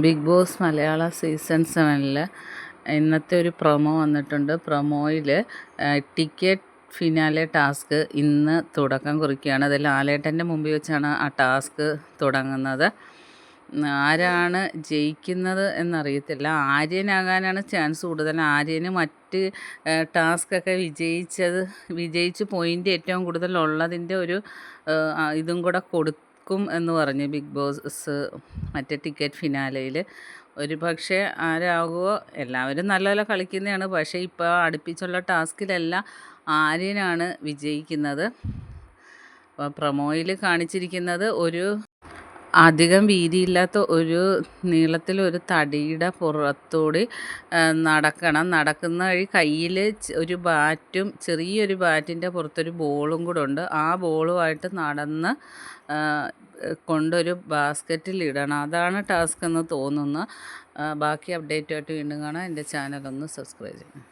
Big boss മലയാള season 7 ഇന്നത്തെ ഒരു promo വന്നിട്ടുണ്ട്. പ്രൊമോയിൽ ടിക്കറ്റ് ഫിനാലെ ടാസ്ക് ഇന്ന് തുടക്കം കുറിക്കുകയാണ്. അതിൽ ലാലേട്ടൻ്റെ മുമ്പിൽ വെച്ചാണ് ആ ടാസ്ക് തുടങ്ങുന്നത്. ആരാണ് ജയിക്കുന്നത് എന്നറിയത്തില്ല. ആര്യനാകാനാണ് ചാൻസ് കൂടുതൽ. ആര്യന് മറ്റ് ടാസ്കൊക്കെ വിജയിച്ച് പോയിൻ്റ് ഏറ്റവും കൂടുതലുള്ളതിൻ്റെ ഒരു ഇതും കൂടെ കൊടുക്കും എന്ന് പറഞ്ഞ് ബിഗ് ബോസ് മറ്റേ ടിക്കറ്റ് ഫിനാലയിൽ. ഒരു പക്ഷേ ആരാകുമോ, എല്ലാവരും നല്ല നല്ല കളിക്കുന്നതാണ്. പക്ഷേ ഇപ്പോൾ അടുപ്പിച്ചുള്ള ടാസ്കിലെല്ലാം ആര്യനാണ് വിജയിക്കുന്നത്. അപ്പോൾ പ്രൊമോയിൽ കാണിച്ചിരിക്കുന്നത് ഒരു അധികം വീതിയില്ലാത്ത ഒരു നീളത്തിലൊരു തടിയുടെ പുറത്തൂടി നടക്കുന്ന വഴി കയ്യിൽ ഒരു ബാറ്റും ചെറിയൊരു ബാറ്റിൻ്റെ പുറത്തൊരു ബോളും കൂടെ ഉണ്ട്. ആ ബോളുമായിട്ട് നടന്ന് കൊണ്ടൊരു ബാസ്ക്കറ്റിലിടണം. അതാണ് ടാസ്ക് എന്ന് തോന്നുന്നു. ബാക്കി അപ്ഡേറ്റുമായിട്ട് വീണ്ടും കാണാം. എൻ്റെ ചാനലൊന്ന് സബ്സ്ക്രൈബ് ചെയ്യണം.